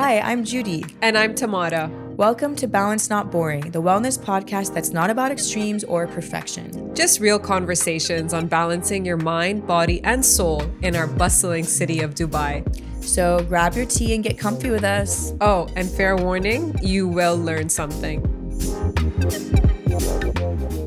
Hi, I'm Judy. And I'm Tamara. Welcome to Balance Not Boring, the wellness podcast that's not about extremes or perfection. Just real conversations on balancing your mind, body, and soul in our bustling city of Dubai. So grab your tea and get comfy with us. Oh, and fair warning, you will learn something.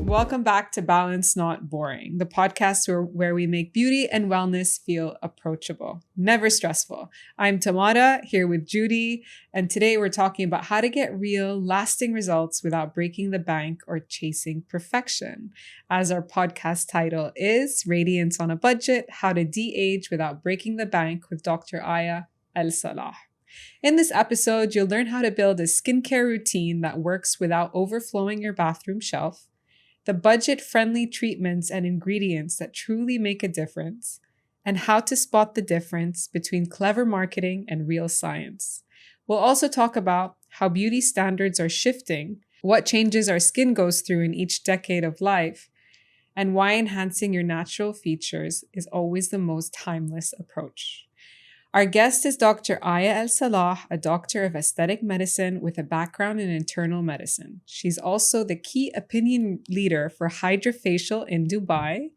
Welcome back to Balance Not Boring, the podcast where we make beauty and wellness feel approachable, never stressful. I'm Tamara, here with Judy, and today we're talking about how to get real, lasting results without breaking the bank or chasing perfection. As our podcast title is Radiance on a Budget, How to De-Age Without Breaking the Bank with Dr. Aya Elsalah. In this episode, you'll learn how to build a skincare routine that works without overflowing your bathroom shelf, the budget-friendly treatments and ingredients that truly make a difference, and how to spot the difference between clever marketing and real science. We'll also talk about how beauty standards are shifting, what changes our skin goes through in each decade of life, and why enhancing your natural features is always the most timeless approach. Our guest is Dr. Aya Elsalah, a doctor of aesthetic medicine with a background in internal medicine. She's also the key opinion leader for Hydrafacial in Dubai,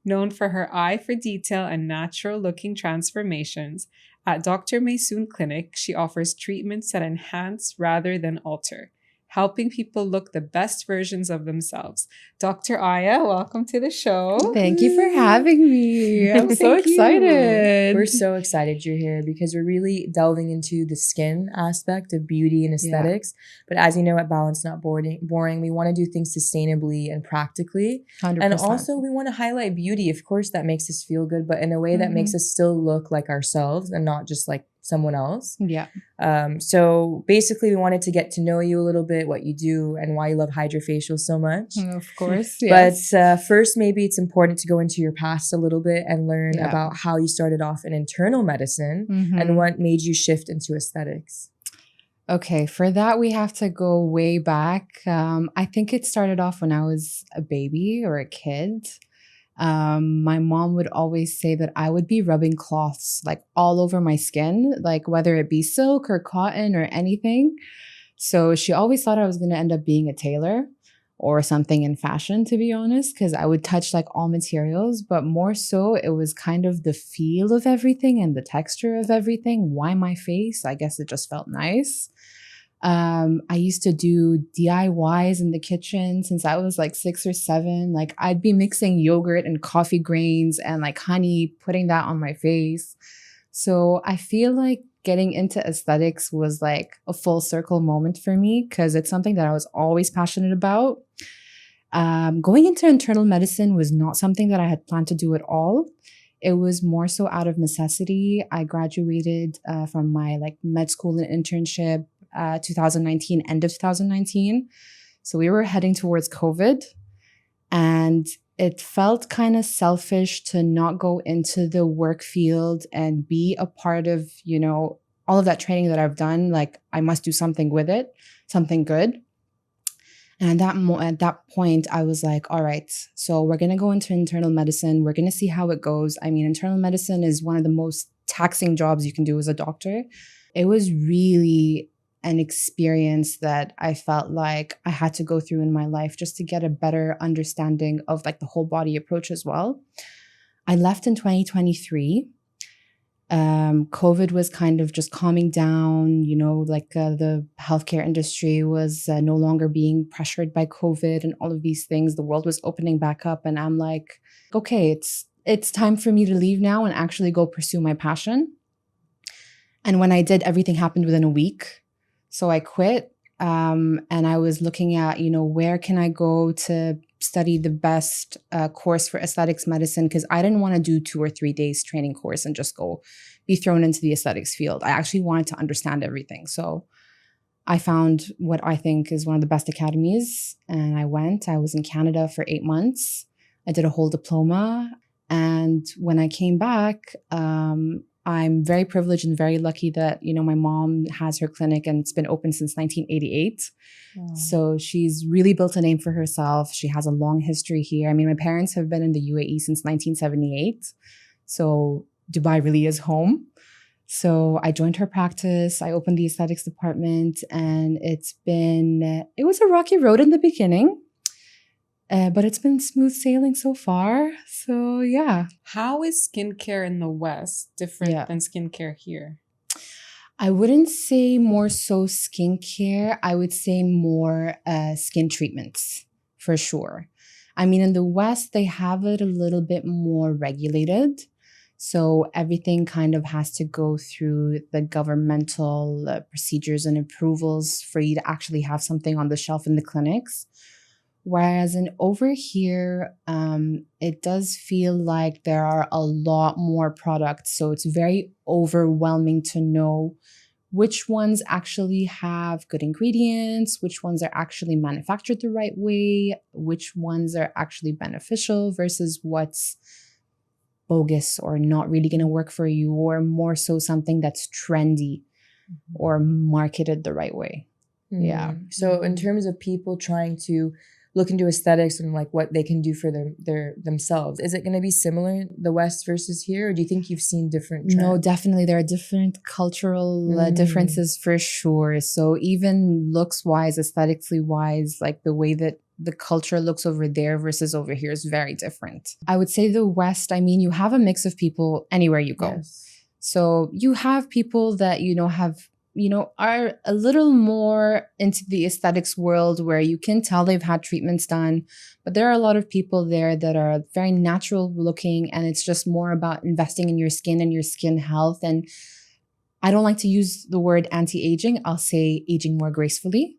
known for her eye for detail and natural-looking transformations. At Dr. Maysoon Clinic, she offers treatments that enhance rather than alter, helping people look the best versions of themselves. Dr. Aya, welcome to the show. Thank you for having me. I'm so excited. We're so excited you're here because we're really delving into the skin aspect of beauty and aesthetics. Yeah. But as you know, at Balance Not Boring, we want to do things sustainably and practically. 100%. And also we want to highlight beauty, of course, that makes us feel good, but in a way that makes us still look like ourselves and not just like someone else. Yeah. So basically we wanted to get to know you a little bit, what you do and why you love Hydrafacial so much. Of course. Yes. But first, maybe it's important to go into your past a little bit and learn about how you started off in internal medicine and what made you shift into aesthetics. Okay. For that, we have to go way back. I think it started off when I was a baby or a kid. My mom would always say that I would be rubbing cloths like all over my skin, like whether it be silk or cotton or anything. So she always thought I was going to end up being a tailor or something in fashion, to be honest, because I would touch like all materials, but more so it was kind of the feel of everything and the texture of everything. Why my face? I guess it just felt nice. I used to do DIYs in the kitchen since I was like 6 or 7. Like I'd be mixing yogurt and coffee grains and like honey, putting that on my face. So I feel like getting into aesthetics was like a full circle moment for me because it's something that I was always passionate about. Going into internal medicine was not something that I had planned to do at all. It was more so out of necessity. I graduated from my like med school and internship 2019, end of 2019. So we were heading towards COVID and it felt kind of selfish to not go into the work field and be a part of, you know, all of that training that I've done. Like I must do something with it, something good. And at that point, I was like, all right, so we're going to go into internal medicine. We're going to see how it goes. I mean, internal medicine is one of the most taxing jobs you can do as a doctor. It was really an experience that I felt like I had to go through in my life just to get a better understanding of like the whole body approach as well. I left in 2023. COVID was kind of just calming down, you know, like the healthcare industry was no longer being pressured by COVID and all of these things. The world was opening back up and I'm like, okay, it's time for me to leave now and actually go pursue my passion. And when I did, everything happened within a week. So I quit and I was looking at, you know, where can I go to study the best course for aesthetics medicine? Because I didn't want to do 2 or 3 days training course and just go be thrown into the aesthetics field. I actually wanted to understand everything. So I found what I think is one of the best academies and I went. I was in Canada for 8 months. I did a whole diploma. And when I came back, I'm very privileged and very lucky that, you know, my mom has her clinic and it's been open since 1988. Wow. So she's really built a name for herself. She has a long history here. I mean, my parents have been in the UAE since 1978. So Dubai really is home. So I joined her practice. I opened the aesthetics department, and it was a rocky road in the beginning, but it's been smooth sailing so far. So yeah. How is skincare in the West different than skincare here? I wouldn't say more so skincare. I would say more skin treatments for sure. I mean, in the West, they have it a little bit more regulated. So everything kind of has to go through the governmental procedures and approvals for you to actually have something on the shelf in the clinics. Whereas over here, it does feel like there are a lot more products. So it's very overwhelming to know which ones actually have good ingredients, which ones are actually manufactured the right way, which ones are actually beneficial versus what's bogus or not really going to work for you, or more so something that's trendy or marketed the right way. Yeah. So in terms of people trying to look into aesthetics and like what they can do for their themselves, is it going to be similar the West versus here, or do you think you've seen different trends? No, definitely there are different cultural differences for sure. So even looks wise, aesthetically wise, like the way that the culture looks over there versus over here is very different. I would say the West, I mean, you have a mix of people anywhere you go. Yes. So you have people that, are a little more into the aesthetics world where you can tell they've had treatments done. But there are a lot of people there that are very natural looking, and it's just more about investing in your skin and your skin health. And I don't like to use the word anti-aging. I'll say aging more gracefully,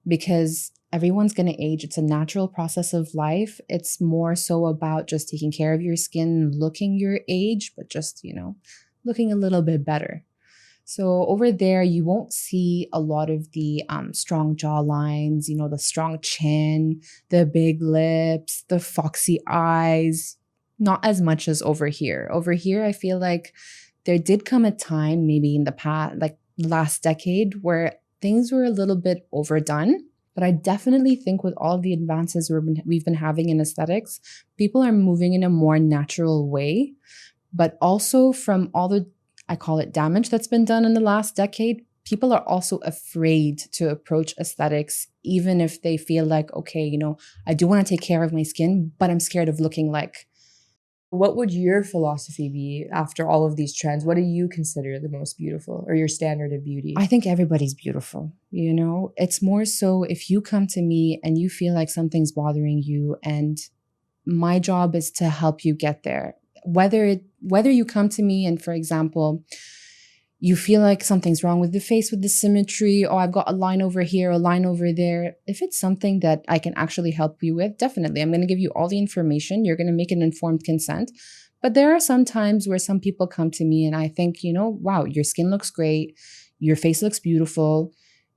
because everyone's going to age. It's a natural process of life. It's more so about just taking care of your skin, looking your age, but just, looking a little bit better. So over there, you won't see a lot of the strong jaw lines, the strong chin, the big lips, the foxy eyes, not as much as over here. Over here, I feel like there did come a time, maybe in the past, like last decade, where things were a little bit overdone. But I definitely think with all the advances we've been having in aesthetics, people are moving in a more natural way. But also from all the, I call it damage that's been done in the last decade, people are also afraid to approach aesthetics, even if they feel like, okay, I do want to take care of my skin, but I'm scared of looking like. What would your philosophy be after all of these trends? What do you consider the most beautiful, or your standard of beauty? I think everybody's beautiful. It's more so if you come to me and you feel like something's bothering you, and my job is to help you get there. Whether you come to me and, for example, you feel like something's wrong with the face, with the symmetry, or I've got a line over here, a line over there. If it's something that I can actually help you with, definitely. I'm going to give you all the information. You're going to make an informed consent. But there are some times where some people come to me and I think, wow, your skin looks great. Your face looks beautiful.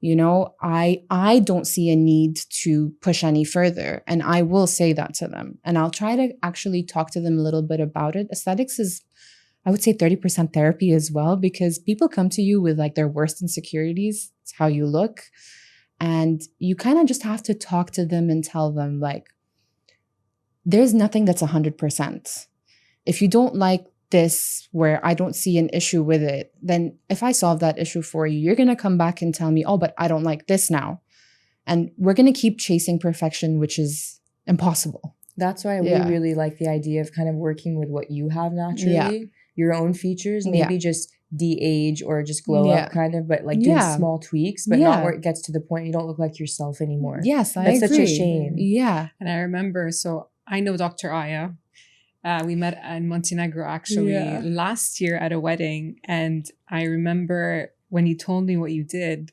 I don't see a need to push any further. And I will say that to them. And I'll try to actually talk to them a little bit about it. Aesthetics is, I would say, 30% therapy as well, because people come to you with like their worst insecurities. It's how you look. And you kind of just have to talk to them and tell them like, there's nothing that's 100%. If you don't like this, where I don't see an issue with it, then if I solve that issue for you, you're going to come back and tell me, oh, but I don't like this now. And we're going to keep chasing perfection, which is impossible. That's why we really like the idea of kind of working with what you have naturally, your own features, maybe just de-age or just glow up kind of, but like doing small tweaks, but not where it gets to the point you don't look like yourself anymore. Yes, That's agree. such a shame. Yeah. And I remember, so I know Dr. Aya. We met in Montenegro actually last year at a wedding. And I remember when you told me what you did,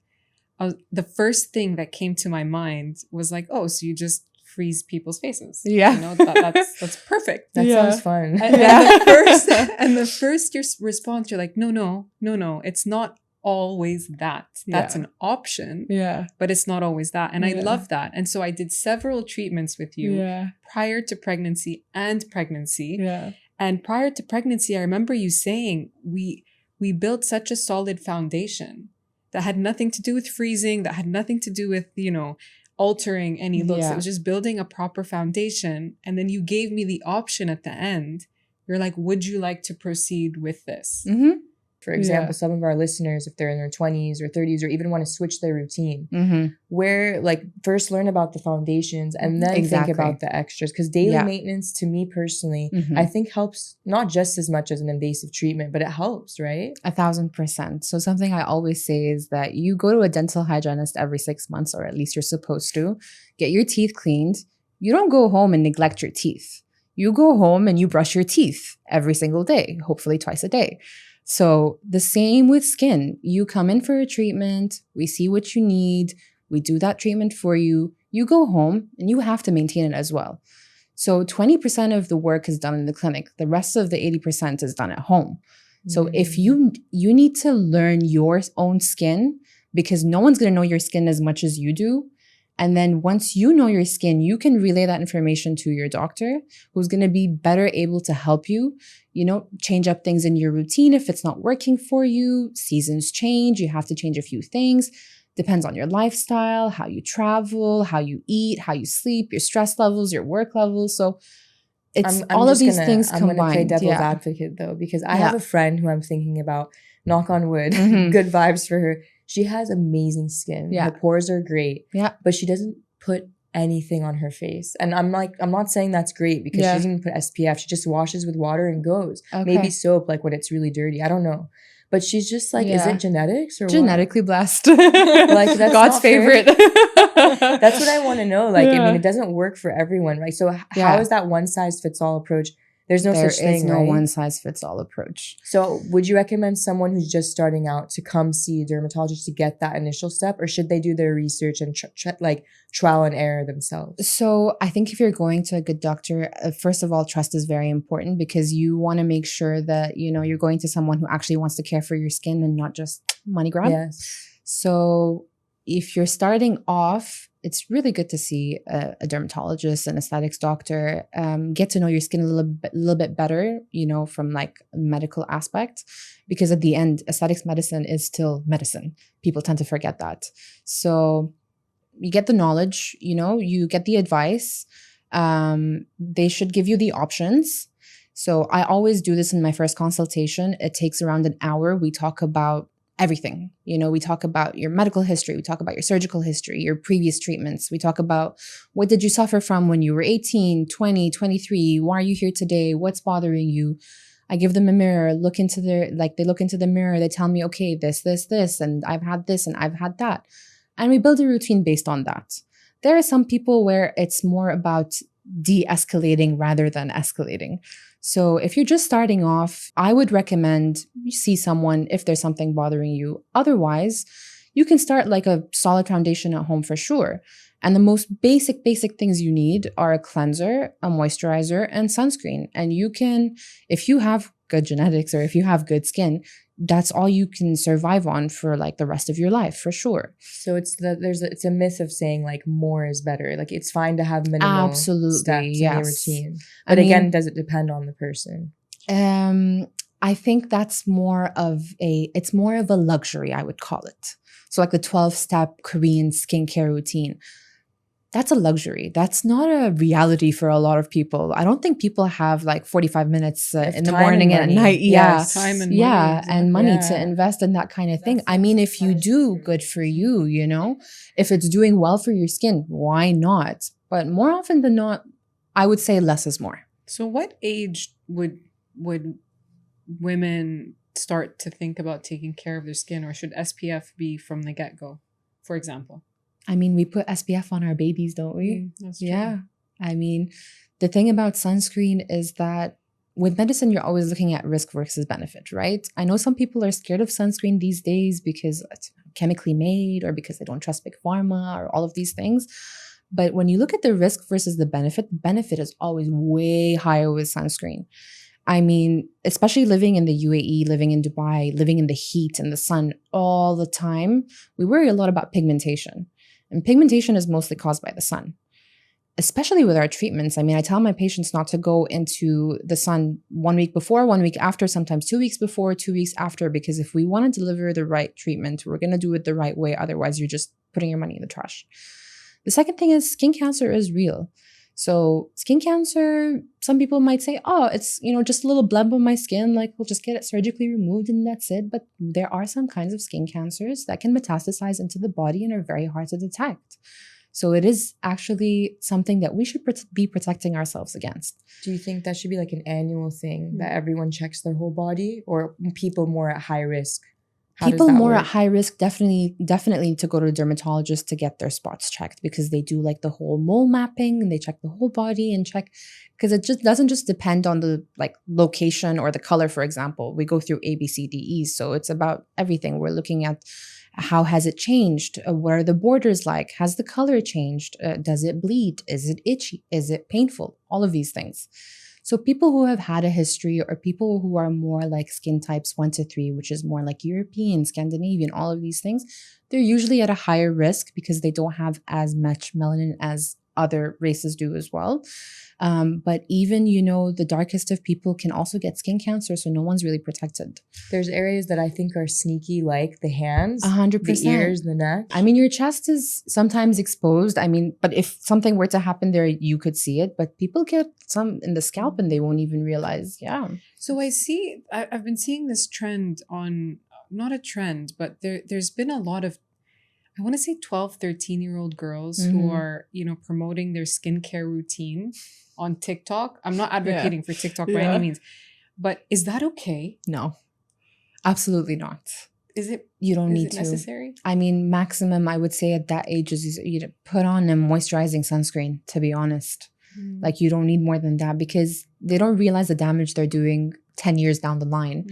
the first thing that came to my mind was like, oh, so you just freeze people's faces. Yeah. That's perfect. That sounds fun. And the first your response, you're like, no, it's not always that. That's an option. Yeah. But it's not always that. And I love that. And so I did several treatments with you prior to pregnancy and pregnancy. Yeah. And prior to pregnancy, I remember you saying we built such a solid foundation that had nothing to do with freezing, that had nothing to do with, altering any looks. It was just building a proper foundation. And then you gave me the option at the end. You're like, would you like to proceed with this? Mm-hmm. for example, some of our listeners, if they're in their 20s or 30s or even want to switch their routine, where like first learn about the foundations and then think about the extras. Because daily maintenance, to me personally, I think helps not just as much as an invasive treatment, but it helps, right? 1,000%. So something I always say is that you go to a dental hygienist every 6 months, or at least you're supposed to, get your teeth cleaned. You don't go home and neglect your teeth. You go home and you brush your teeth every single day, hopefully twice a day. So the same with skin. You come in for a treatment, we see what you need, we do that treatment for you, you go home and you have to maintain it as well. So 20% of the work is done in the clinic. The rest of the 80% is done at home. So if you need to learn your own skin, because no one's going to know your skin as much as you do. And then once you know your skin, you can relay that information to your doctor, who's going to be better able to help you, change up things in your routine if it's not working for you. Seasons change. You have to change a few things. Depends on your lifestyle, how you travel, how you eat, how you sleep, your stress levels, your work levels. So it's all of these things combined. I'm going to play devil's advocate though, because I have a friend who I'm thinking about, knock on wood, good vibes for her. She has amazing skin. Her pores are great. But she doesn't put anything on her face. And I'm not saying that's great because she doesn't even put SPF. She just washes with water and goes. Maybe soap, like when it's really dirty. I don't know. But she's just like, is it genetics or genetically blessed? Like that's God's favorite. That's what I want to know. Like, I mean, it doesn't work for everyone, right? So how is that one size fits all approach? There's no such thing, There is no right? one size fits all approach. So would you recommend someone who's just starting out to come see a dermatologist to get that initial step? Or should they do their research and trial and error themselves? So I think if you're going to a good doctor, first of all, trust is very important because you want to make sure that, you're going to someone who actually wants to care for your skin and not just money grab. Yes. So if you're starting off, it's really good to see a dermatologist, an aesthetics doctor, get to know your skin a little bit better, from like a medical aspect, because at the end, aesthetics medicine is still medicine. People tend to forget that. So you get the knowledge, you get the advice. They should give you the options. So I always do this in my first consultation. It takes around an hour. We talk about everything. We talk about your medical history. We talk about your surgical history, your previous treatments. We talk about what did you suffer from when you were 18, 20, 23? Why are you here today? What's bothering you? I give them a mirror, they look into the mirror. They tell me, okay, this, and I've had this and I've had that. And we build a routine based on that. There are some people where it's more about de-escalating rather than escalating. So if you're just starting off, I would recommend you see someone if there's something bothering you. Otherwise, you can start like a solid foundation at home for sure. And the most basic things you need are a cleanser, a moisturizer, and sunscreen. And you can, if you have good genetics or if you have good skin, that's all you can survive on for like the rest of your life for sure. So it's a myth of saying like more is better. Like it's fine to have minimal steps in your routine. But again, does it depend on the person? I think that's more of a luxury, I would call it. So like the 12-step Korean skincare routine. That's a luxury. That's not a reality for a lot of people. I don't think people have like 45 minutes in the morning and at night. Yes. Time and money. And money to invest in that kind of thing. I mean, if you do, good for you, If it's doing well for your skin, why not? But more often than not, I would say less is more. So what age would women start to think about taking care of their skin, or should SPF be from the get-go, for example? I mean, we put SPF on our babies, don't we? That's true. Yeah. I mean, the thing about sunscreen is that with medicine, you're always looking at risk versus benefit, right? I know some people are scared of sunscreen these days because it's chemically made or because they don't trust big pharma or all of these things. But when you look at the risk versus the benefit is always way higher with sunscreen. I mean, especially living in the UAE, living in Dubai, living in the heat and the sun all the time, we worry a lot about pigmentation. And pigmentation is mostly caused by the sun, especially with our treatments. I mean, I tell my patients not to go into the sun 1 week before, 1 week after, sometimes 2 weeks before, 2 weeks after, because if we want to deliver the right treatment, we're going to do it the right way. Otherwise, you're just putting your money in the trash. The second thing is skin cancer is real. So skin cancer, some people might say, oh, it's, just a little bleb on my skin, like we'll just get it surgically removed and that's it. But there are some kinds of skin cancers that can metastasize into the body and are very hard to detect. So it is actually something that we should be protecting ourselves against. Do you think that should be like an annual thing that everyone checks their whole body, or people more at high risk? People more at high risk definitely need to go to a dermatologist to get their spots checked, because they do like the whole mole mapping and they check the whole body and check, because it just doesn't just depend on the like location or the color. For example, we go through A, B, C, D, E, so it's about everything. We're looking at how has it changed? What are the borders like? Has the color changed? Does it bleed? Is it itchy? Is it painful? All of these things. So people who have had a history, or people who are more like skin types 1 to 3, which is more like European, Scandinavian, all of these things, they're usually at a higher risk because they don't have as much melanin as other races do as well. But even, the darkest of people can also get skin cancer, so no one's really protected. There's areas that I think are sneaky, like the hands, 100%. the ears, the neck. I mean, your chest is sometimes exposed. I mean, but if something were to happen there, you could see it. But people get some in the scalp and they won't even realize. Yeah. So I've been seeing this trend on, not a trend, but there's been a lot of, I want to say 12, 13-year-old girls who are, promoting their skincare routine on TikTok. I'm not advocating for TikTok by any means, but is that okay? No, absolutely not. Is it? You don't need to. Necessary? I mean, maximum I would say at that age is you to put on a moisturizing sunscreen, to be honest. Like you don't need more than that, because they don't realize the damage they're doing 10 years down the line.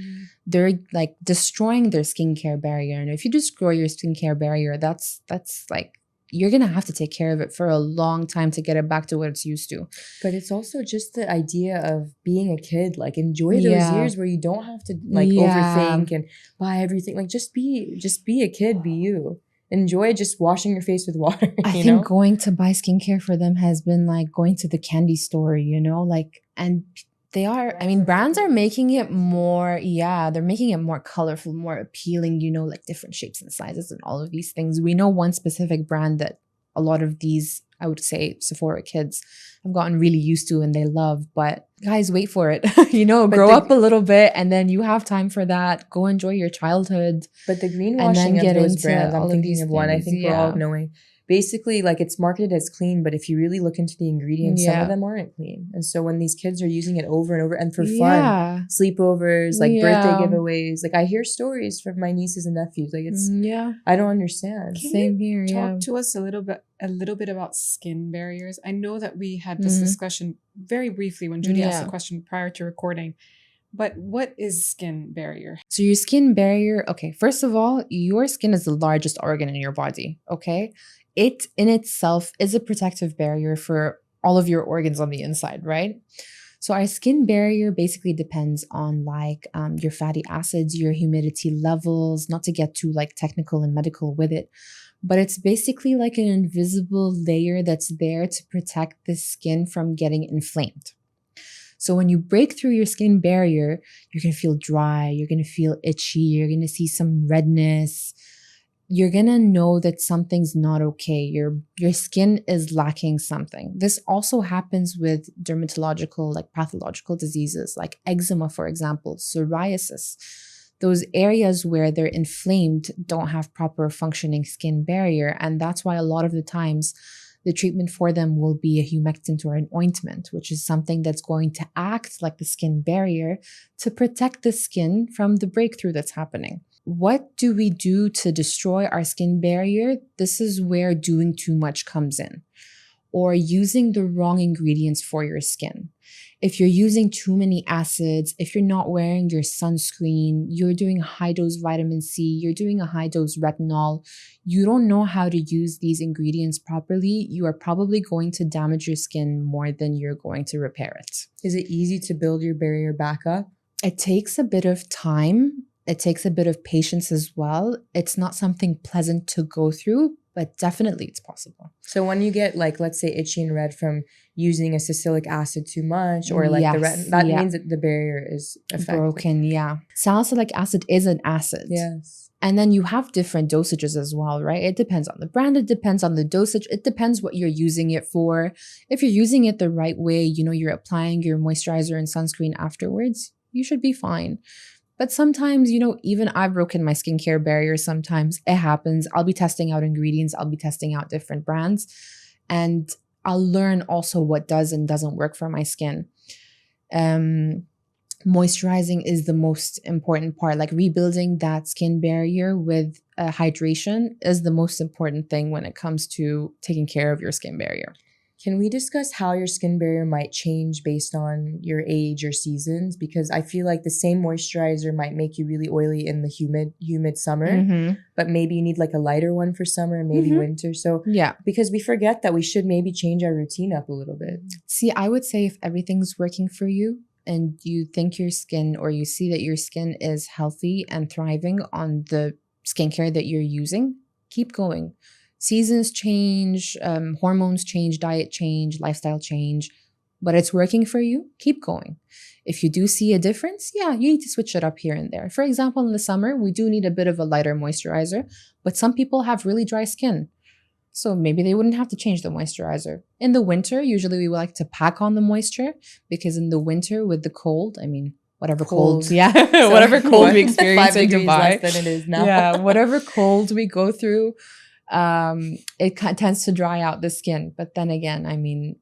They're like destroying their skincare barrier. And if you destroy your skincare barrier, that's like, you're going to have to take care of it for a long time to get it back to what it's used to. But it's also just the idea of being a kid, like enjoy those years where you don't have to like overthink and buy everything. Like just be a kid, be you. Enjoy just washing your face with water. I think going to buy skincare for them has been like going to the candy store, like, and they are, I mean, brands are making it more, they're making it more colorful, more appealing, like different shapes and sizes and all of these things. We know one specific brand that a lot of these, I would say, Sephora kids have gotten really used to and they love. But guys, wait for it. Grow up a little bit and then you have time for that. Go enjoy your childhood. But the greenwashing of those brands, I'm thinking of one I think we're all knowing. Basically, like it's marketed as clean, but if you really look into the ingredients, some of them aren't clean. And so when these kids are using it over and over and for fun, sleepovers, like birthday giveaways, like I hear stories from my nieces and nephews. Like it's, I don't understand. Same here. Talk to us a little bit about skin barriers. I know that we had this discussion very briefly when Judy asked the question prior to recording. But what is skin barrier? So your skin barrier, okay, first of all, your skin is the largest organ in your body, okay? It in itself is a protective barrier for all of your organs on the inside, right? So our skin barrier basically depends on like your fatty acids, your humidity levels, not to get too like technical and medical with it, but it's basically like an invisible layer that's there to protect the skin from getting inflamed. So when you break through your skin barrier, you're going to feel dry, you're going to feel itchy, you're going to see some redness. You're going to know that something's not okay. Your skin is lacking something. This also happens with dermatological, like pathological diseases, like eczema, for example, psoriasis. Those areas where they're inflamed don't have proper functioning skin barrier. And that's why a lot of the times the treatment for them will be a humectant or an ointment, which is something that's going to act like the skin barrier to protect the skin from the breakthrough that's happening. What do we do to destroy our skin barrier? This is where doing too much comes in, or using the wrong ingredients for your skin. If you're using too many acids, if you're not wearing your sunscreen, you're doing high dose vitamin C, you're doing a high dose retinol, you don't know how to use these ingredients properly, you are probably going to damage your skin more than you're going to repair it. Is it easy to build your barrier back up? It takes a bit of time. It takes a bit of patience as well. It's not something pleasant to go through, but definitely it's possible. So when you get like, let's say itchy and red from using a salicylic acid too much, or like that means that the barrier is affected. Broken, yeah. Salicylic acid is an acid. Yes. And then you have different dosages as well, right? It depends on the brand. It depends on the dosage. It depends what you're using it for. If you're using it the right way, you're applying your moisturizer and sunscreen afterwards, you should be fine. But sometimes, even I've broken my skincare barrier sometimes. It happens. I'll be testing out ingredients. I'll be testing out different brands. And I'll learn also what does and doesn't work for my skin. Moisturizing is the most important part. Like rebuilding that skin barrier with hydration is the most important thing when it comes to taking care of your skin barrier. Can we discuss how your skin barrier might change based on your age or seasons? Because I feel like the same moisturizer might make you really oily in the humid summer, but maybe you need like a lighter one for summer and maybe winter. So yeah, because we forget that we should maybe change our routine up a little bit. See, I would say if everything's working for you and you think your skin, or you see that your skin is healthy and thriving on the skincare that you're using, keep going. Seasons change, hormones change, diet change, lifestyle change, but it's working for you, keep going. If you do see a difference, yeah, you need to switch it up here and there. For example, in the summer, we do need a bit of a lighter moisturizer, but some people have really dry skin. So maybe they wouldn't have to change the moisturizer. In the winter, usually we like to pack on the moisture, because in the winter with the cold, whatever cold we experience in Dubai. Less than it is now. Yeah, whatever cold we go through, it tends to dry out the skin. But then again,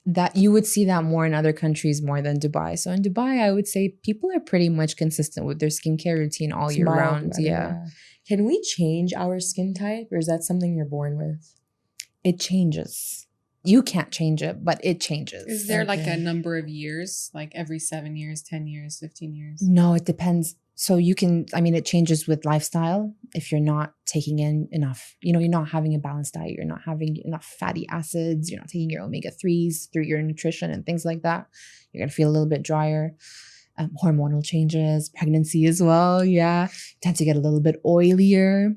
that you would see that more in other countries more than Dubai. So in Dubai, I would say people are pretty much consistent with their skincare routine all year round. Yeah. Can we change our skin type, or is that something you're born with? It changes. You can't change it, but it changes. Is there like a number of years, like every 7 years, 10 years, 15 years? No, it depends. So you can, it changes with lifestyle. If you're not taking in enough, you're not having a balanced diet, you're not having enough fatty acids, you're not taking your omega-3s through your nutrition and things like that, you're going to feel a little bit drier. Hormonal changes, pregnancy as well. Yeah. Tend to get a little bit oilier.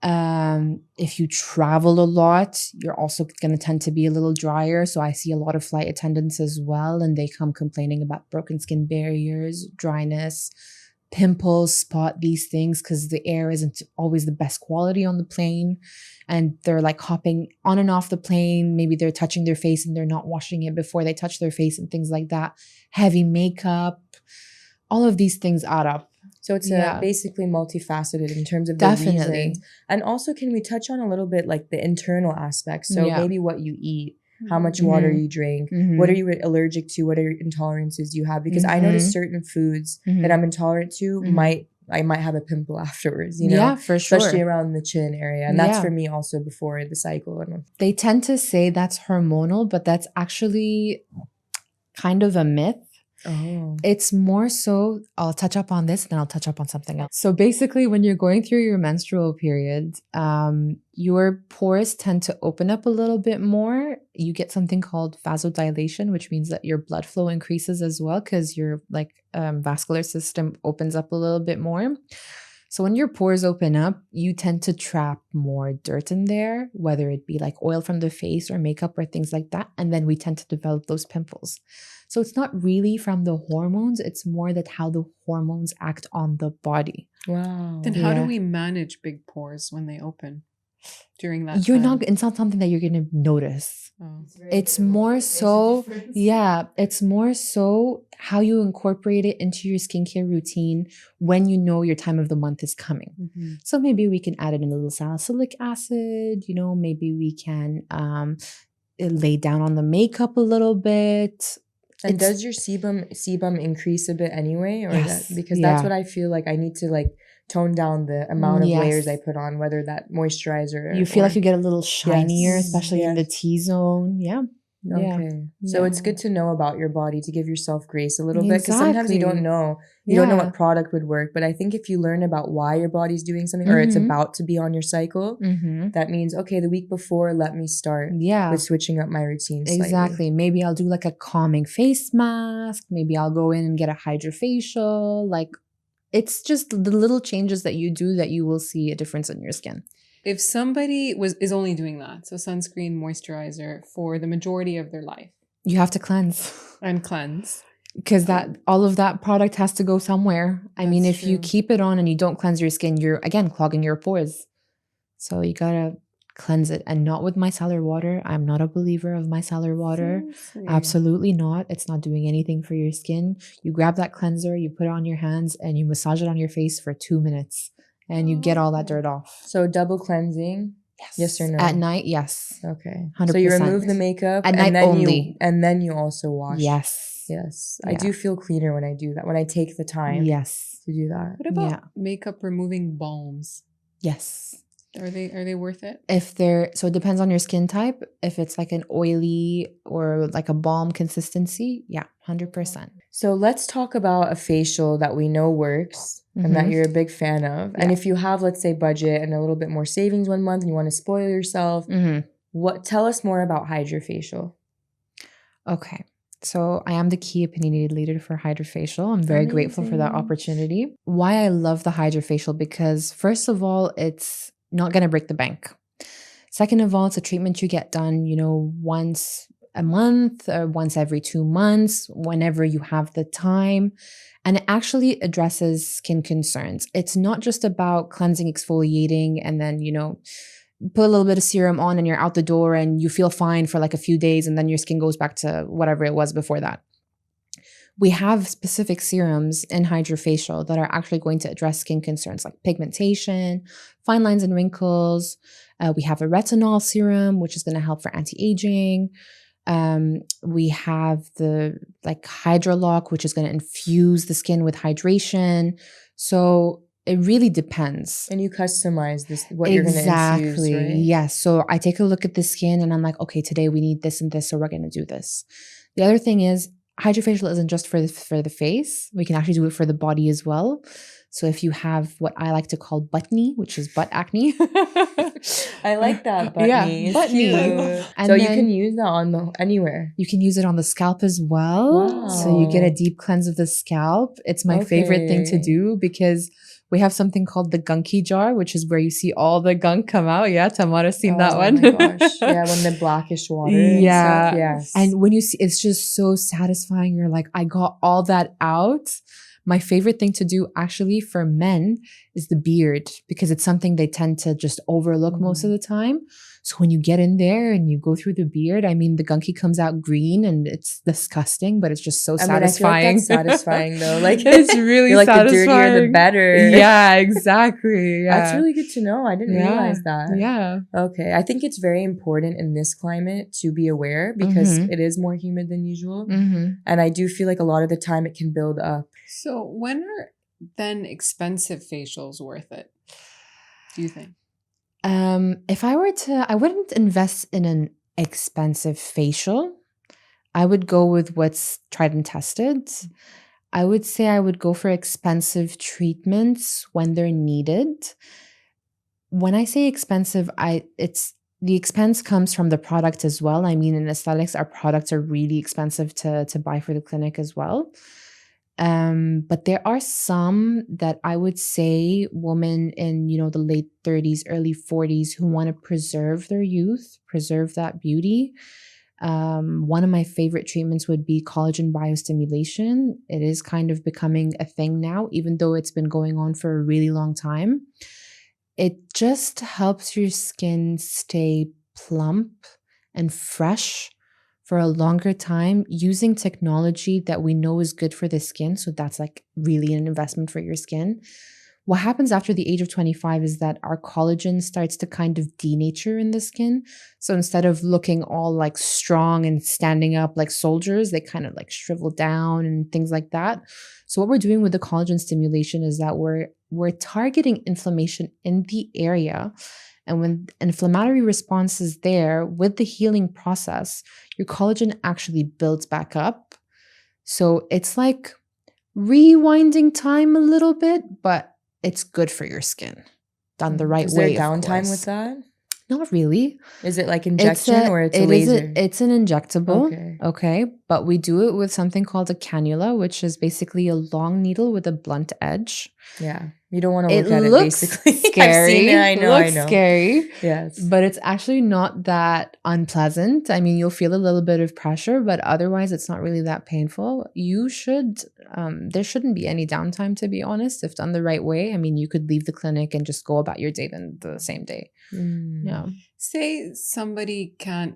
If you travel a lot, you're also going to tend to be a little drier. So I see a lot of flight attendants as well, and they come complaining about broken skin barriers, dryness, pimples, spot these things because the air isn't always the best quality on the plane, and they're like hopping on and off the plane. Maybe they're touching their face and they're not washing it before they touch their face and things like that. Heavy makeup, all of these things add up. So it's basically multifaceted in terms of the reasons. And also, can we touch on a little bit like the internal aspects? So maybe what you eat, how much water you drink, what are you allergic to, what are your intolerances you have? Because I notice certain foods that I'm intolerant to I might have a pimple afterwards, Yeah, for sure. Especially around the chin area. And that's for me also before the cycle. They tend to say that's hormonal, but that's actually kind of a myth. Oh. It's more so, I'll touch up on this and then I'll touch up on something else. So basically, when you're going through your menstrual period, your pores tend to open up a little bit more. You get something called vasodilation, which means that your blood flow increases as well because your vascular system opens up a little bit more. So when your pores open up, you tend to trap more dirt in there, whether it be like oil from the face or makeup or things like that. And then we tend to develop those pimples. So it's not really from the hormones. It's more that how the hormones act on the body. Wow. Then how do we manage big pores when they open during that time? It's not something that you're going to notice. Oh. It's more so, it's more so how you incorporate it into your skincare routine when you know your time of the month is coming. So maybe we can add in a little salicylic acid, maybe we can lay down on the makeup a little bit. And does your sebum increase a bit anyway? Or yes. Because that's what I feel like I need to tone down the amount of layers I put on, whether that moisturizer. You feel like you get a little shinier, especially in the T-zone. Yeah. Okay. So it's good to know about your body, to give yourself grace a little bit, because sometimes you don't know. You don't know what product would work. But I think if you learn about why your body's doing something or it's about to be on your cycle, that means, okay, the week before, let me start with switching up my routine slightly. Exactly. Maybe I'll do a calming face mask. Maybe I'll go in and get a Hydrafacial. it's just the little changes that you do that you will see a difference in your skin. If somebody is only doing that, so sunscreen, moisturizer for the majority of their life, you have to cleanse and cleanse, because that all of that product has to go somewhere. I mean, if you keep it on and you don't cleanse your skin, you're again clogging your pores. So you gotta cleanse it, and not with micellar water. I'm not a believer of micellar water. Seriously? Absolutely not. It's not doing anything for your skin. You grab that cleanser, you put it on your hands, and you massage it on your face for 2 minutes, and you get all that dirt off. So double cleansing? Yes or no? At night, yes. Okay. 100%. So you remove the makeup at night only. And then you also wash. Yes. Yes. Yeah. I do feel cleaner when I do that, when I take the time yes. to do that. What about makeup removing balms? Yes. Are they worth it? So it depends on your skin type. If it's like an oily or like a balm consistency, 100%. So let's talk about a facial that we know works and that you're a big fan of. Yeah. And if you have, let's say, budget and a little bit more savings one month and you want to spoil yourself, tell us more about Hydrafacial. Okay. So I am the key opinionated leader for Hydrafacial. I'm very grateful for that opportunity. Why I love the Hydrafacial, because first of all, it's not going to break the bank. Second of all, it's a treatment you get done, once a month or once every 2 months, whenever you have the time. And it actually addresses skin concerns. It's not just about cleansing, exfoliating, and then, put a little bit of serum on and you're out the door and you feel fine for like a few days and then your skin goes back to whatever it was before that. We have specific serums in Hydrafacial that are actually going to address skin concerns like pigmentation, fine lines and wrinkles. We have a retinol serum, which is going to help for anti-aging. We have the Hydrolock, which is going to infuse the skin with hydration. So it really depends. And you customize what you're going to infuse, right? Exactly. Yes. So I take a look at the skin and I'm like, okay, today we need this and this, so we're going to do this. The other thing is, Hydrafacial isn't just for the face. We can actually do it for the body as well. So if you have what I like to call buttony, which is butt acne. I like that, buttony. Yeah, buttony. So you can use that anywhere. You can use it on the scalp as well. Wow. So you get a deep cleanse of the scalp. It's my favorite thing to do because we have something called the gunky jar, which is where you see all the gunk come out. Yeah, Tamara's seen that one. Oh my gosh. Yeah, when the blackish water and stuff. Yes. And when you see, it's just so satisfying. You're like, I got all that out. My favorite thing to do actually for men is the beard, because it's something they tend to just overlook most of the time. So when you get in there and you go through the beard, I mean, the gunky comes out green and it's disgusting, but it's just so satisfying. I feel like that's satisfying though. Like it's really satisfying. The dirtier, the better. Yeah, exactly. Yeah. That's really good to know. I didn't realize that. Yeah. Okay. I think it's very important in this climate to be aware because it is more humid than usual. And I do feel like a lot of the time it can build up. So when are then expensive facials worth it, do you think? If I were to, I wouldn't invest in an expensive facial. I would go with what's tried and tested. I would say I would go for expensive treatments when they're needed. When I say expensive, the expense comes from the product as well. I mean, in aesthetics, our products are really expensive to buy for the clinic as well. But there are some that I would say women in, the late 30s, early 40s who want to preserve their youth, preserve that beauty. One of my favorite treatments would be collagen biostimulation. It is kind of becoming a thing now, even though it's been going on for a really long time. It just helps your skin stay plump and fresh for a longer time using technology that we know is good for the skin. So that's really an investment for your skin. What happens after the age of 25 is that our collagen starts to kind of denature in the skin. So instead of looking all strong and standing up like soldiers, they kind of shrivel down and things like that. So what we're doing with the collagen stimulation is that we're targeting inflammation in the area. And when inflammatory response is there with the healing process, your collagen actually builds back up. So it's like rewinding time a little bit, but it's good for your skin done the right way. Is there downtime with that? Not really. Is it like injection or it's a laser? It's an injectable. Okay. But we do it with something called a cannula, which is basically a long needle with a blunt edge. Yeah. You don't want to look at it, basically. Scary. I've seen it. I know. Looks scary. Yes. But it's actually not that unpleasant. I mean, you'll feel a little bit of pressure, but otherwise it's not really that painful. You should, there shouldn't be any downtime, to be honest, if done the right way. I mean, you could leave the clinic and just go about your day then the same day. Yeah. Say somebody can't,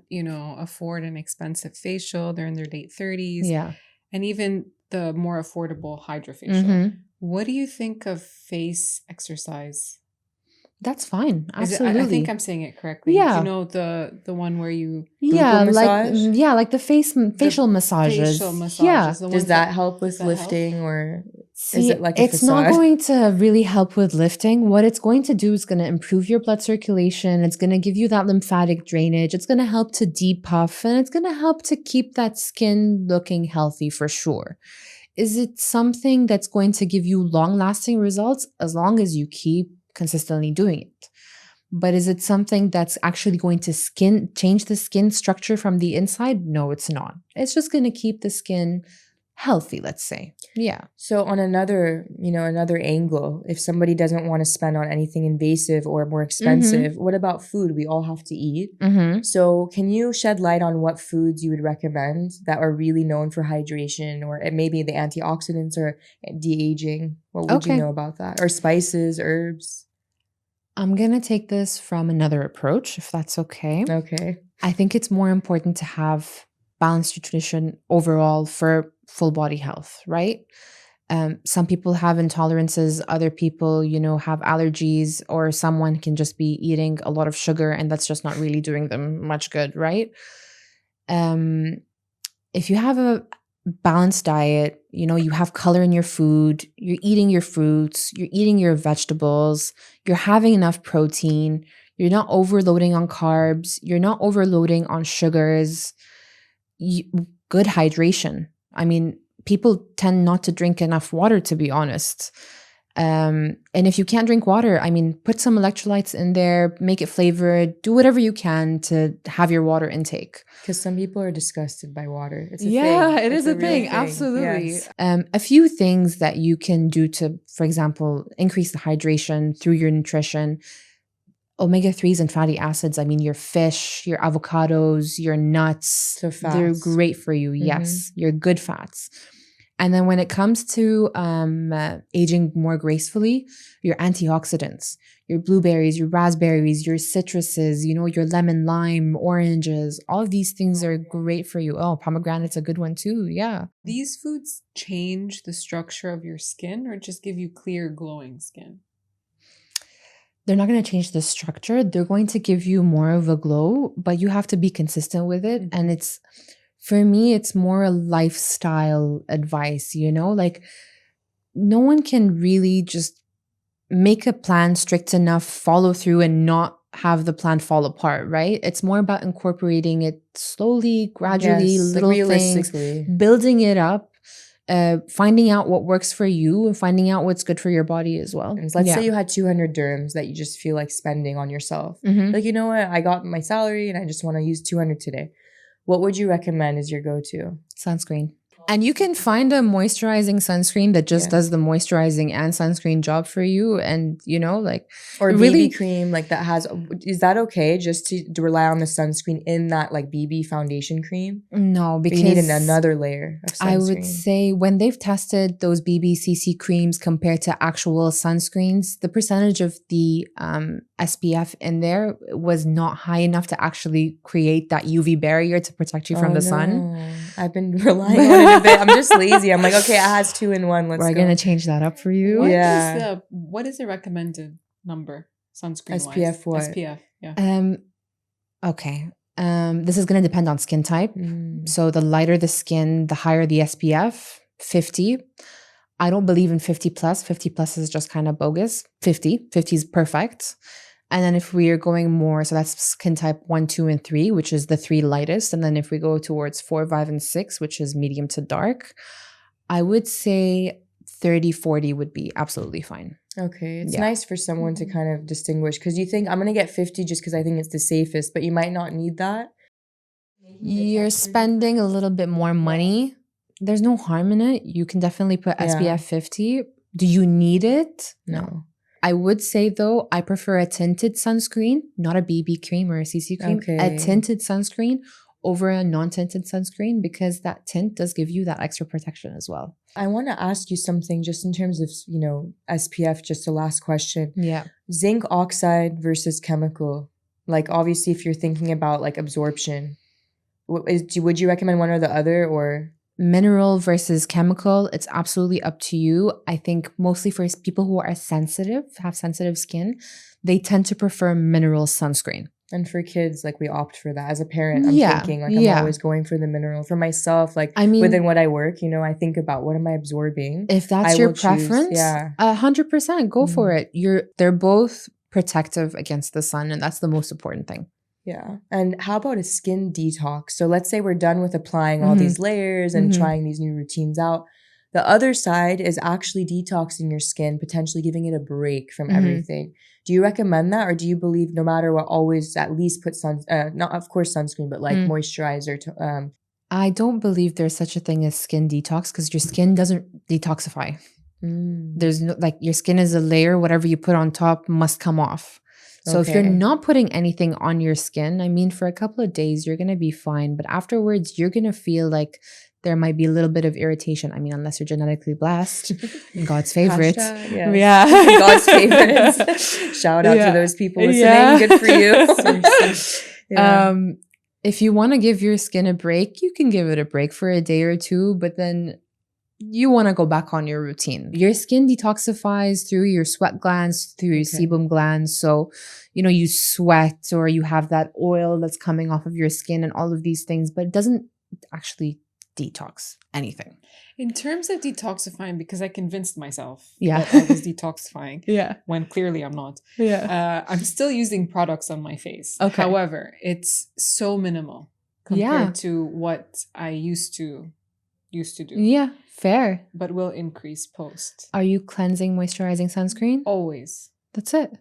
afford an expensive facial. They're in their late 30s. Yeah. And even the more affordable Hydrafacial. What do you think of face exercise? That's fine. Absolutely. I think I'm saying it correctly. Yeah. You know, the one where you like the facial massages. Facial massages. Yeah. Does that help with lifting or is it like a it's facade? not going to really help with lifting. What it's going to do is going to improve your blood circulation. It's going to give you that lymphatic drainage. It's going to help to depuff, and it's going to help to keep that skin looking healthy for sure. Is it something that's going to give you long-lasting results? As long as you keep consistently doing it. But is it something that's actually going to change the skin structure from the inside? No, it's not. It's just going to keep the skin healthy, let's say. Yeah. So on another angle, if somebody doesn't want to spend on anything invasive or more expensive, what about food? We all have to eat. So can you shed light on what foods you would recommend that are really known for hydration, or maybe the antioxidants or de-aging? What would you know about that? Or spices, herbs? I'm going to take this from another approach, if that's okay. Okay. I think it's more important to have balanced nutrition overall for full body health, right? Some people have intolerances, other people, have allergies, or someone can just be eating a lot of sugar and that's just not really doing them much good, right? If you have a balanced diet, you have color in your food, you're eating your fruits, you're eating your vegetables, you're having enough protein, you're not overloading on carbs, you're not overloading on sugars, good hydration. I mean, people tend not to drink enough water, to be honest. And if you can't drink water, I mean, put some electrolytes in there, make it flavored, do whatever you can to have your water intake. Because some people are disgusted by water. It's a thing. Yeah, it is a thing. Absolutely. Yes. A few things that you can do to, for example, increase the hydration through your nutrition. Omega-3s and fatty acids. I mean, your fish, your avocados, your nuts. So fats. They're great for you. Yes, your good fats. And then when it comes to aging more gracefully, your antioxidants, your blueberries, your raspberries, your citruses, your lemon, lime, oranges, all of these things are great for you. Oh, pomegranate's a good one too. Yeah. These foods change the structure of your skin or just give you clear, glowing skin? They're not going to change the structure. They're going to give you more of a glow, but you have to be consistent with it. And for me, it's more a lifestyle advice, like no one can really just make a plan strict enough, follow through and not have the plan fall apart, right? It's more about incorporating it slowly, gradually, little things, building it up. Finding out what works for you and finding out what's good for your body as well. Let's say you had 200 dirhams that you just feel like spending on yourself. Like, you know what? I got my salary and I just want to use 200 today. What would you recommend as your go-to? Sunscreen. And you can find a moisturizing sunscreen that just does the moisturizing and sunscreen job for you. And, or BB cream, like that is that okay just to rely on the sunscreen in that like BB foundation cream? No, because you need another layer of sunscreen. I would say when they've tested those BBCC creams compared to actual sunscreens, the percentage of the SPF in there was not high enough to actually create that UV barrier to protect you from the sun. I've been relying on it a bit. I'm just lazy. I'm like, okay, it has 2-in-1. We're going to change that up for you. What is the recommended number sunscreen SPF wise? what? SPF, yeah. Okay. This is going to depend on skin type. So the lighter the skin, the higher the SPF. 50. I don't believe in 50 plus. 50 plus is just kind of bogus. 50 is perfect. And then if we are going more, so that's skin type 1, 2, and 3, which is the 3 lightest. And then if we go towards 4, 5, and 6, which is medium to dark, I would say 30, 40 would be absolutely fine. Okay. It's nice for someone to kind of distinguish, because you think, I'm going to get 50 just because I think it's the safest, but you might not need that. You're spending a little bit more money. There's no harm in it. You can definitely put SPF 50. Do you need it? No. I would say, though, I prefer a tinted sunscreen, not a BB cream or a CC cream. Okay. A tinted sunscreen over a non-tinted sunscreen, because that tint does give you that extra protection as well. I want to ask you something just in terms of, SPF, just a last question. Yeah. Zinc oxide versus chemical. Like, obviously, if you're thinking about like absorption, would you recommend one or the other, or? Mineral versus chemical, it's absolutely up to you. I think mostly for people who are sensitive, have sensitive skin, they tend to prefer mineral sunscreen. And for kids, like, we opt for that. As a parent, I'm thinking, like, I'm always going for the mineral. For myself, like, within what I work, I think about, what am I absorbing? If that's your preference, 100%, go for it. They're both protective against the sun, and that's the most important thing. Yeah. And how about a skin detox? So let's say we're done with applying all these layers and trying these new routines out. The other side is actually detoxing your skin, potentially giving it a break from everything. Do you recommend that, or do you believe no matter what, always at least put not of course sunscreen, but like moisturizer? I don't believe there's such a thing as skin detox, because your skin doesn't detoxify. There's no, like, your skin is a layer. Whatever you put on top must come off. So if you're not putting anything on your skin, for a couple of days, you're going to be fine. But afterwards, you're going to feel like there might be a little bit of irritation. Unless you're genetically blessed. God's favorite. Hashtag, yes. Yeah. God's favorites. Shout out to those people listening. Yeah. Good for you. If you want to give your skin a break, you can give it a break for a day or two, but then you want to go back on your routine. Your skin detoxifies through your sweat glands, through your sebum glands. So, you sweat, or you have that oil that's coming off of your skin and all of these things, but it doesn't actually detox anything. In terms of detoxifying, because I convinced myself that I was detoxifying when clearly I'm not. I'm still using products on my face. However, it's so minimal compared to what I used to do. Yeah, fair. But will increase post. Are you cleansing, moisturizing sunscreen? Always. That's it.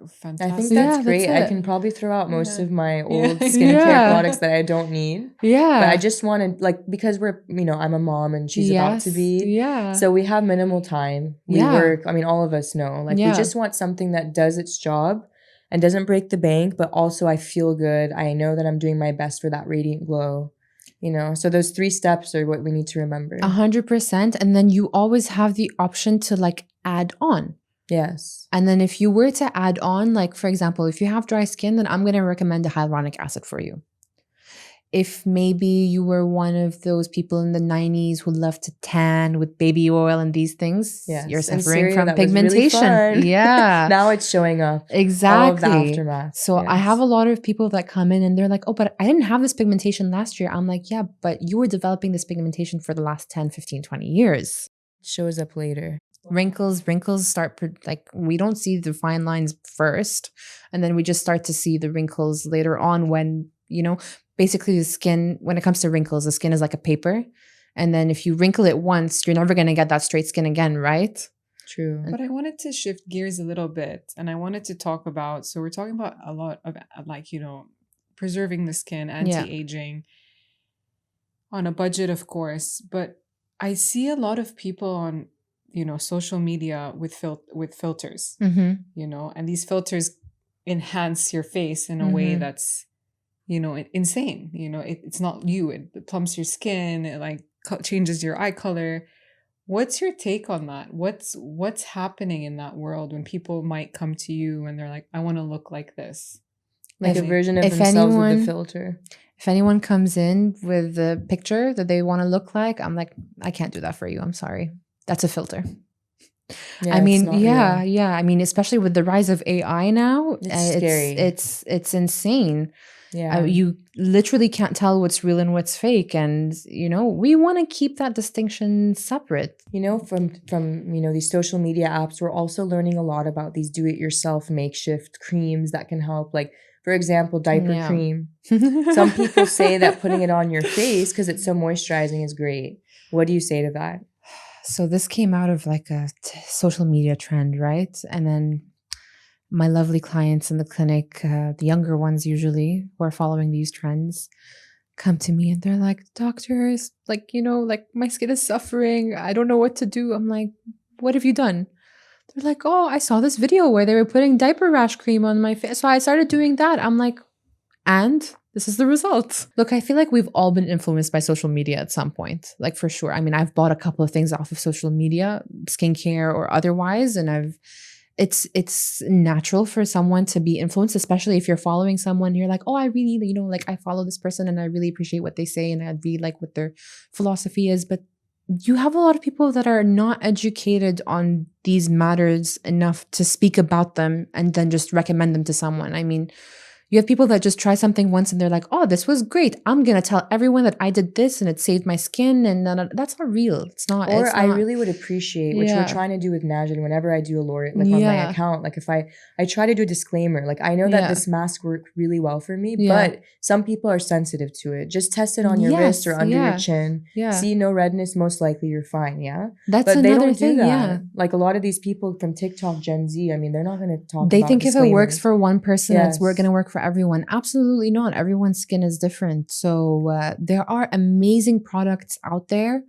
I Fantastic. think that's great. I can probably throw out most of my old skincare products that I don't need. Yeah. But I just wanted, because we're, I'm a mom and she's about to be. Yeah. So we have minimal time. We work. All of us know. We just want something that does its job and doesn't break the bank, but also I feel good. I know that I'm doing my best for that radiant glow. So those 3 steps are what we need to remember. 100%. And then you always have the option to add on. Yes. And then if you were to add on, for example, if you have dry skin, then I'm going to recommend a hyaluronic acid for you. If maybe you were one of those people in the 90s who loved to tan with baby oil and these things, you're suffering from pigmentation. Really yeah. Now it's showing up. Exactly. All of the aftermath. So I have a lot of people that come in and they're like, oh, but I didn't have this pigmentation last year. I'm like, yeah, but you were developing this pigmentation for the last 10, 15, 20 years. It shows up later. Wrinkles start, we don't see the fine lines first, and then we just start to see the wrinkles later on when, basically the skin, when it comes to wrinkles, the skin is like a paper. And then if you wrinkle it once, you're never going to get that straight skin again, right? True. But I wanted to shift gears a little bit, and I wanted to talk about, so we're talking about a lot of preserving the skin, anti-aging on a budget, of course. But I see a lot of people on social media with filters, and these filters enhance your face in a way that's, insane. It's not you. It plumps your skin. It changes your eye color. What's your take on that? What's happening in that world when people might come to you and they're like, I want to look like this? A version of themselves with the filter. If anyone comes in with the picture that they want to look like, I'm like, I can't do that for you. I'm sorry. That's a filter. Yeah, especially with the rise of AI now, it's scary. It's insane. Yeah, you literally can't tell what's real and what's fake, and we want to keep that distinction separate. From these social media apps, we're also learning a lot about these do-it-yourself makeshift creams that can help. For example, diaper cream. Some people say that putting it on your face because it's so moisturizing is great. What do you say to that? So this came out of like a social media trend, right? And then my lovely clients in the clinic, the younger ones usually who are following these trends, come to me and they're like, doctors, like, like my skin is suffering. I don't know what to do. I'm like, what have you done? They're like, oh, I saw this video where they were putting diaper rash cream on my face. So I started doing that. I'm like, and this is the result. Look, I feel like we've all been influenced by social media at some point, like for sure. I mean, I've bought a couple of things off of social media, skincare or otherwise, and it's natural for someone to be influenced, especially if you're following someone. You're like, oh, I really, like I follow this person and I really appreciate what they say and I really like what their philosophy is. But you have a lot of people that are not educated on these matters enough to speak about them and then just recommend them to someone. I mean, you have people that just try something once and they're like, oh, this was great. I'm going to tell everyone that I did this and it saved my skin. And that's not real. It's not. Or it's I not, really would appreciate, which we're trying to do with Najid whenever I do a Laureate, like on my account, like if I try to do a disclaimer, like I know that this mask worked really well for me, but some people are sensitive to it. Just test it on your wrist or under your chin. See no redness, most likely you're fine. That's but another they don't thing. do that. Like a lot of these people from TikTok, Gen Z, I mean, they're not going to talk They about think if it works disclaimers. for one person, it's going to work for everyone. Absolutely not. Everyone's skin is different. So there are amazing products out there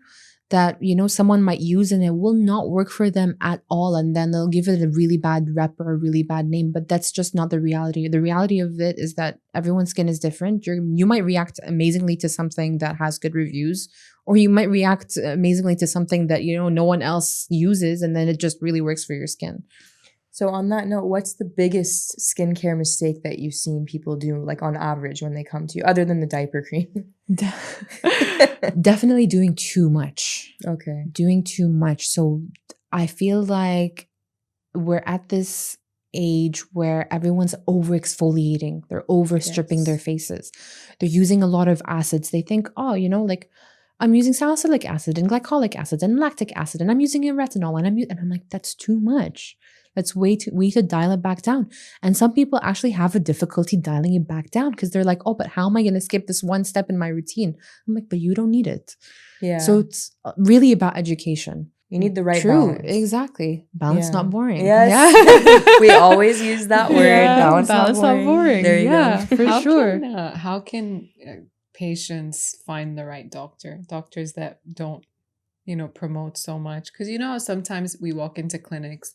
that, someone might use and it will not work for them at all. And then they'll give it a really bad rep or a really bad name. But that's just not the reality. The reality of it is that everyone's skin is different. You might react amazingly to something that has good reviews, or you might react amazingly to something that, no one else uses. And then it just really works for your skin. So on that note, what's the biggest skincare mistake that you've seen people do, like on average when they come to you, other than the diaper cream? Definitely doing too much. Okay. Doing too much. So I feel like we're at this age where everyone's over exfoliating. They're over stripping their faces. They're using a lot of acids. They think, oh, like I'm using salicylic acid and glycolic acid and lactic acid and I'm using a retinol and I'm like, that's too much. That's we need to dial it back down. And some people actually have a difficulty dialing it back down because they're like, oh, but how am I going to skip this one step in my routine? I'm like, but you don't need it. Yeah. So it's really about education. You need the right balance. Exactly. Balance, not boring. Yes. Yeah. We always use that word. Balance not boring. There you go. For sure. How can patients find the right doctor? Doctors that don't, promote so much. Because, sometimes we walk into clinics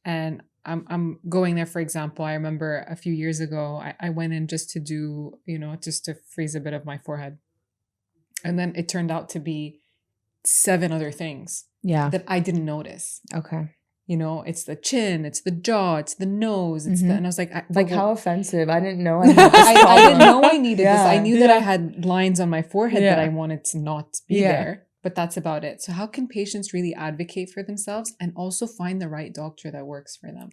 and I'm going there, for example. I remember a few years ago, I went in just to do, just to freeze a bit of my forehead. And then it turned out to be 7 other things that I didn't notice. Okay. It's the chin, it's the jaw, it's the nose, it's the, and I was like, how offensive. I didn't know I had this I didn't know I needed this. I knew that I had lines on my forehead that I wanted to not be there. But that's about it. So how can patients really advocate for themselves and also find the right doctor that works for them?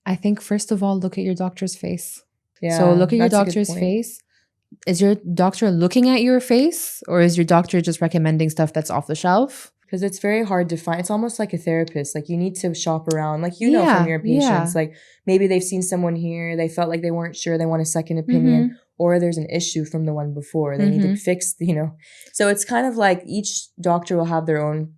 I think, first of all, look at your doctor's face. Yeah, so look at your doctor's face. Is your doctor looking at your face, or is your doctor just recommending stuff that's off the shelf? Because it's very hard to find. It's almost like a therapist. Like you need to shop around. Like know from your patients. Like maybe they've seen someone here. They felt like they weren't sure. They want a second opinion. Mm-hmm. Or there's an issue from the one before. They need to fix, So it's kind of like each doctor will have their own,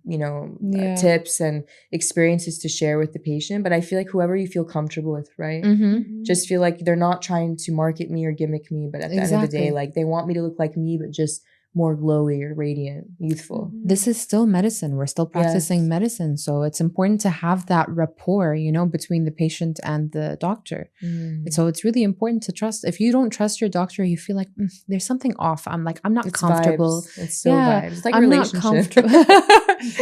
tips and experiences to share with the patient. But I feel like whoever you feel comfortable with, right? Mm-hmm. Just feel like they're not trying to market me or gimmick me. But at the end of the day, like they want me to look like me, but just more glowy or radiant, youthful. This is still medicine. We're still practicing medicine. So it's important to have that rapport, between the patient and the doctor. So it's really important to trust. If you don't trust your doctor, you feel like there's something off. I'm not comfortable. Vibes. It's so vibes. It's like I'm relationship. Not comfortable.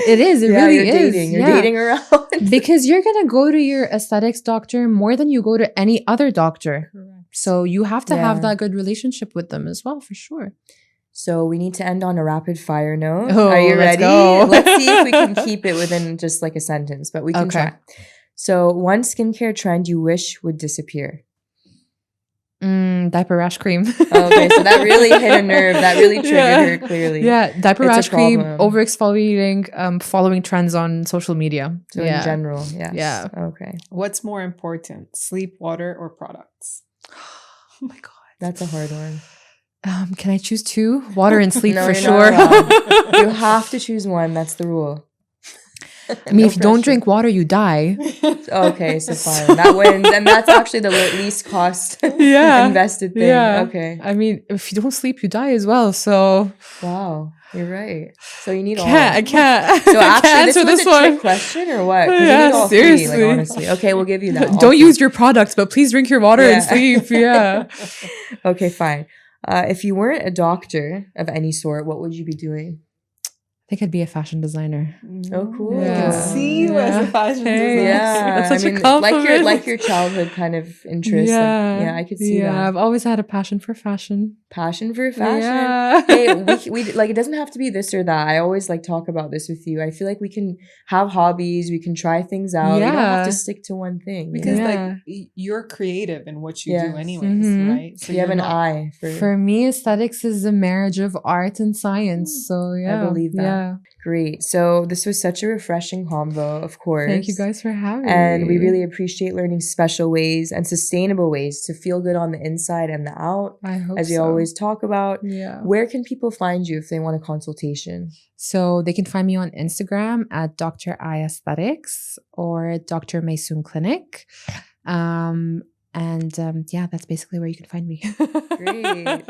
It is. It really is. Dating. You're dating around. Because you're going to go to your aesthetics doctor more than you go to any other doctor. Correct. So you have to have that good relationship with them as well, for sure. So we need to end on a rapid fire note. Are you ready? Let's see if we can keep it within just like a sentence, but we can try. So one skincare trend you wish would disappear. Diaper rash cream. Okay, so that really hit a nerve. That really triggered her clearly. Yeah, diaper rash cream, over exfoliating, following trends on social media. So in general, yes. Yeah. Okay. What's more important, sleep, water, or products? Oh my God. That's a hard one. Can I choose 2? Water and sleep no, for sure. You have to choose one. That's the rule. I mean, if you don't drink water, you die. Okay, so fine. That wins. And that's actually the least cost invested thing. Yeah. Okay. I mean, if you don't sleep, you die as well. So. Wow. You're right. So you need all. I can't. So actually, this was a trick question or what? Because you need all seriously. three, like, honestly. Okay, we'll give you that. Don't use your products, but please drink your water and sleep. Yeah. Okay, fine. If you weren't a doctor of any sort, what would you be doing? I think I'd be a fashion designer. Oh, cool. You can see you as a fashion designer. Yeah. That's such a compliment. Like your childhood kind of interest. Yeah. I could see that. I've always had a passion for fashion. Passion for fashion. Yeah. Hey, we like, it doesn't have to be this or that. I always like talk about this with you. I feel like we can have hobbies. We can try things out. Yeah. We don't have to stick to one thing. Because like you're creative in what you do anyways, right? So you have an eye for me, aesthetics is a marriage of art and science. So yeah. I believe that. Yeah. Great. So this was such a refreshing convo, of course. Thank you guys for having me. And we really appreciate learning special ways and sustainable ways to feel good on the inside and the out. I hope as we always talk about. Yeah. Where can people find you if they want a consultation? So they can find me on Instagram at Dr. I Aesthetics or Dr. Maysoon Clinic. That's basically where you can find me. Great.